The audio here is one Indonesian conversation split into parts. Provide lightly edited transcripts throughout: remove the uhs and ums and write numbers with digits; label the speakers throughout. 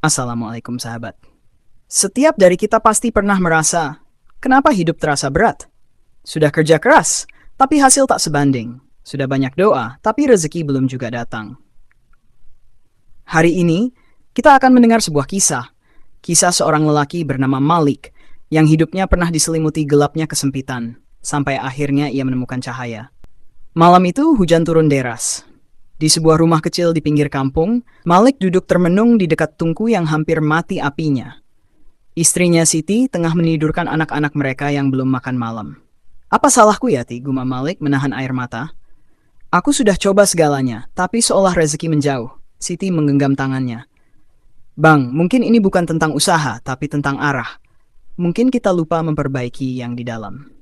Speaker 1: Assalamualaikum sahabat. Setiap dari kita pasti pernah merasa, kenapa hidup terasa berat? Sudah kerja keras, tapi hasil tak sebanding. Sudah banyak doa, tapi rezeki belum juga datang. Hari ini, kita akan mendengar sebuah kisah. Kisah seorang lelaki bernama Malik, yang hidupnya pernah diselimuti gelapnya kesempitan, sampai akhirnya ia menemukan cahaya. Malam itu hujan turun deras. Di sebuah rumah kecil di pinggir kampung, Malik duduk termenung di dekat tungku yang hampir mati apinya. Istrinya Siti tengah menidurkan anak-anak mereka yang belum makan malam. Apa salahku ya, Ti? Gumam Malik menahan air mata. Aku sudah coba segalanya, tapi seolah rezeki menjauh. Siti menggenggam tangannya. Bang, mungkin ini bukan tentang usaha, tapi tentang arah. Mungkin kita lupa memperbaiki yang di dalam.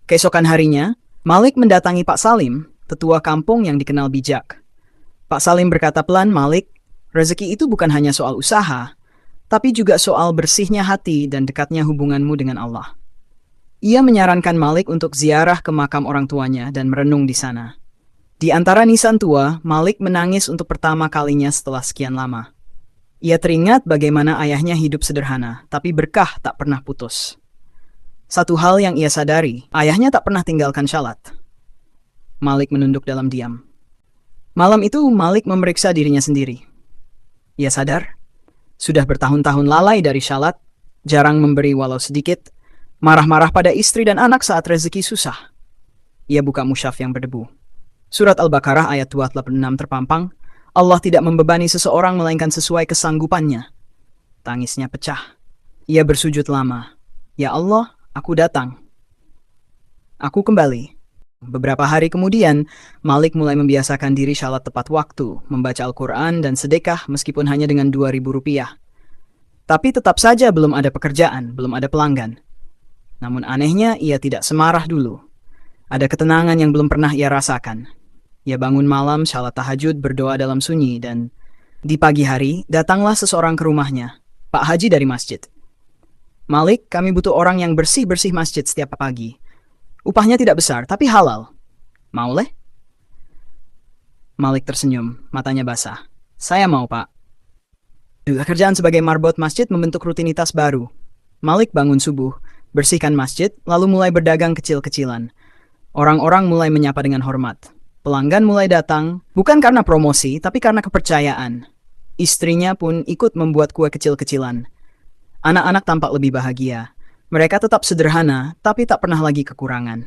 Speaker 1: Keesokan harinya, Malik mendatangi Pak Salim, tetua kampung yang dikenal bijak. Pak Salim berkata pelan, Malik, rezeki itu bukan hanya soal usaha, tapi juga soal bersihnya hati dan dekatnya hubunganmu dengan Allah. Ia menyarankan Malik untuk ziarah ke makam orang tuanya dan merenung di sana. Di antara nisan tua, Malik menangis untuk pertama kalinya setelah sekian lama. Ia teringat bagaimana ayahnya hidup sederhana, tapi berkah tak pernah putus. Satu hal yang ia sadari, ayahnya tak pernah tinggalkan syalat. Malik menunduk dalam diam. Malam itu Malik memeriksa dirinya sendiri. Ia sadar, sudah bertahun-tahun lalai dari syalat, jarang memberi walau sedikit, marah-marah pada istri dan anak saat rezeki susah. Ia buka mushaf yang berdebu. Surat Al-Baqarah ayat 286 terpampang, Allah tidak membebani seseorang melainkan sesuai kesanggupannya. Tangisnya pecah. Ia bersujud lama. Ya Allah, aku datang. Aku kembali. Beberapa hari kemudian, Malik mulai membiasakan diri syalat tepat waktu, membaca Al-Quran dan sedekah meskipun hanya dengan Rp2.000. Tapi tetap saja belum ada pekerjaan, belum ada pelanggan. Namun anehnya ia tidak semarah dulu. Ada ketenangan yang belum pernah ia rasakan. Ia bangun malam, syalat tahajud, berdoa dalam sunyi, dan di pagi hari datanglah seseorang ke rumahnya, Pak Haji dari masjid. Malik, kami butuh orang yang bersih-bersih masjid setiap pagi. Upahnya tidak besar, tapi halal. Mau leh? Malik tersenyum, matanya basah. Saya mau, Pak. Kerjaan sebagai marbot masjid membentuk rutinitas baru. Malik bangun subuh, bersihkan masjid, lalu mulai berdagang kecil-kecilan. Orang-orang mulai menyapa dengan hormat. Pelanggan mulai datang, bukan karena promosi, tapi karena kepercayaan. Istrinya pun ikut membuat kue kecil-kecilan. Anak-anak tampak lebih bahagia. Mereka tetap sederhana, tapi tak pernah lagi kekurangan.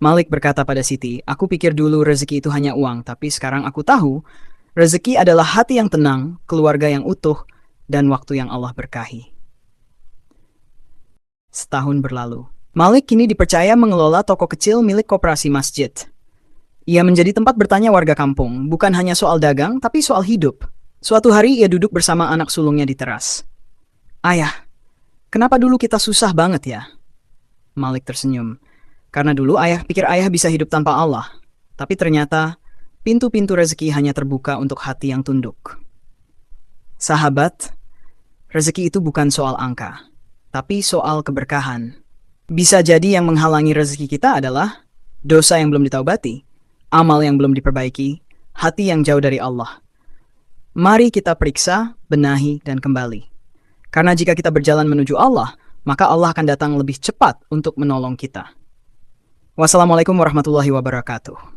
Speaker 1: Malik berkata pada Siti, aku pikir dulu rezeki itu hanya uang, tapi sekarang aku tahu, rezeki adalah hati yang tenang, keluarga yang utuh, dan waktu yang Allah berkahi. Setahun berlalu. Malik kini dipercaya mengelola toko kecil milik koperasi masjid. Ia menjadi tempat bertanya warga kampung, bukan hanya soal dagang, tapi soal hidup. Suatu hari ia duduk bersama anak sulungnya di teras. Ayah, kenapa dulu kita susah banget ya? Malik tersenyum. Karena dulu ayah pikir ayah bisa hidup tanpa Allah. Tapi ternyata, pintu-pintu rezeki hanya terbuka untuk hati yang tunduk. Sahabat, rezeki itu bukan soal angka, tapi soal keberkahan. Bisa jadi yang menghalangi rezeki kita adalah dosa yang belum ditaubati, amal yang belum diperbaiki, hati yang jauh dari Allah. Mari kita periksa, benahi, dan kembali. Karena jika kita berjalan menuju Allah, maka Allah akan datang lebih cepat untuk menolong kita. Wassalamualaikum warahmatullahi wabarakatuh.